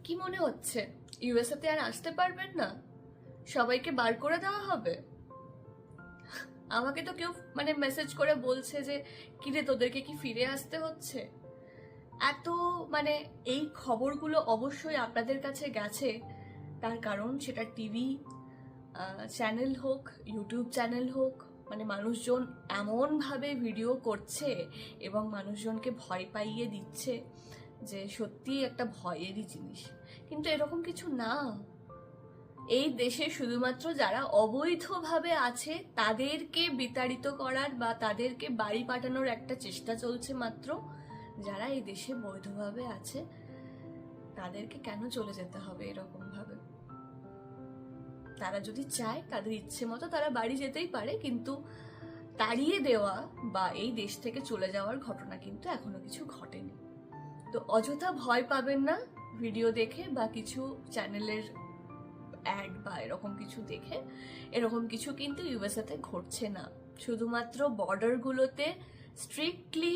কি মনে হচ্ছে ইউএসএ তে আর আসতে পারবেন না? সবাইকে বার করে দেওয়া হবে? আমাকে তো কেউ মেসেজ করে বলছে যে কিরে তোদেরকে কি ফিরে আসতে হচ্ছে। এত এই খবরগুলো অবশ্যই আপনাদের কাছে গেছে, তার কারণ সেটা টিভি চ্যানেল হোক, ইউটিউব চ্যানেল হোক, মানুষজন এমনভাবে ভিডিও করছে এবং মানুষজনকে ভয় পাইয়ে দিচ্ছে যে সত্যিই একটা ভয়েরই জিনিস। কিন্তু এরকম কিছু না। এই দেশে শুধুমাত্র যারা অবৈধভাবে আছে তাদেরকে বিতাড়িত করার বা তাদেরকে বাড়ি পাঠানোর একটা চেষ্টা চলছে মাত্র। যারা এই দেশে বৈধভাবে আছে তাদেরকে কেন চলে যেতে হবে এরকম ভাবে? তারা যদি চায় তাদের ইচ্ছে মতো তারা বাড়ি যেতেই পারে, কিন্তু তাড়িয়ে দেওয়া বা এই দেশ থেকে চলে যাওয়ার ঘটনা কিন্তু এখনো কিছু ঘটেনি। তো অযথা ভয় পাবেন না ভিডিও দেখে বা কিছু চ্যানেলের অ্যাড বা এরকম কিছু দেখে। এরকম কিছু কিন্তু ইউএসএ তে ঘটছে না। শুধুমাত্র বর্ডারগুলোতে স্ট্রিক্টলি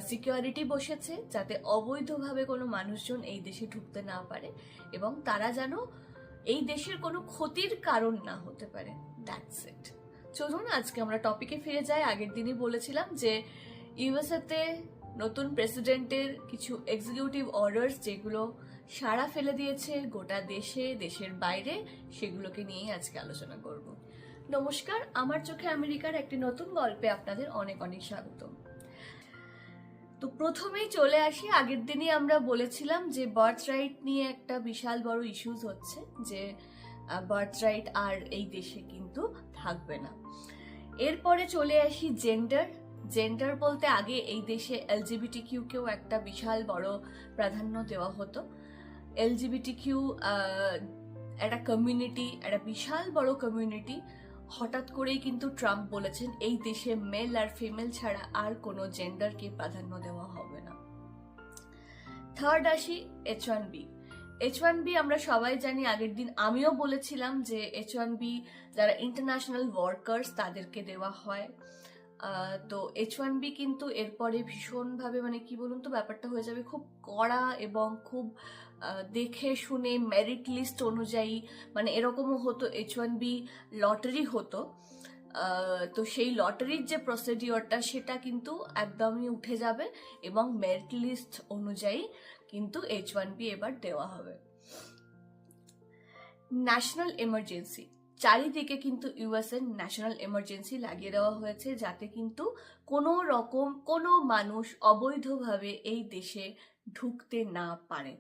সিকিউরিটি বসেছে যাতে অবৈধভাবে কোনো মানুষজন এই দেশে ঢুকতে না পারে এবং তারা যেন এই দেশের কোনো ক্ষতির কারণ না হতে পারে। That's it. চলুন আজকে আমরা টপিকে ফিরে যাই। আগের দিনই বলেছিলাম যে ইউএসএ তে নতুন প্রেসিডেন্টের কিছু এক্সিকিউটিভ অর্ডার্স যেগুলো সাড়া ফেলে দিয়েছে গোটা দেশে, দেশের বাইরে, সেগুলোকে নিয়েই আজকে আলোচনা করব। নমস্কার, আমার চোখে আমেরিকার একটি নতুন গল্পে আপনাদের অনেক অনেক স্বাগত। তো প্রথমেই চলে আসি, আগের দিনই আমরা বলেছিলাম যে বার্থ রাইট নিয়ে একটা বিশাল বড় ইস্যুস হচ্ছে, যে বার্থ রাইট আর এই দেশে কিন্তু থাকবে না। এরপরে চলে আসি জেন্ডার। জেন্ডার বলতে আগে এই দেশে এলজিবিটিকিউ কেও একটা বিশাল বড় প্রাধান্য দেওয়া হতো। এলজিবিটিকিউ একটা কমিউনিটি, একটা বিশাল বড় কমিউনিটি। হঠাৎ করেই কিন্তু ট্রাম্প বলেছেন এই দেশে মেল আর ফিমেল ছাড়া আর কোনো জেন্ডারকে প্রাধান্য দেওয়া হবে না। থার্ড আসি H1B। H1B আমরা সবাই জানি, আগের দিন আমিও বলেছিলাম যে H1B যারা ইন্টারন্যাশনাল ওয়ার্কার্স তাদেরকে দেওয়া হয়। তো H1B কিন্তু এরপরে ভীষণভাবে কি বলুন তো, ব্যাপারটা হয়ে যাবে খুব কড়া এবং খুব দেখে শুনে মেরিট লিস্ট অনুযায়ী। এরকমও হতো H1B লটারি হতো। তো সেই লটারির যে প্রসিডিওরটা সেটা কিন্তু একদমই উঠে যাবে এবং মেরিট লিস্ট অনুযায়ী কিন্তু H1B এবার দেওয়া হবে। ন্যাশনাল এমার্জেন্সি, চারিদিকে কিন্তু ইউএসএ ন্যাশনাল এমার্জেন্সি লাগিয়ে দেওয়া হয়েছে যাতে কিন্তু কোনো রকম কোনো মানুষ অবৈধভাবে এই দেশে ঢুকতে না পারে।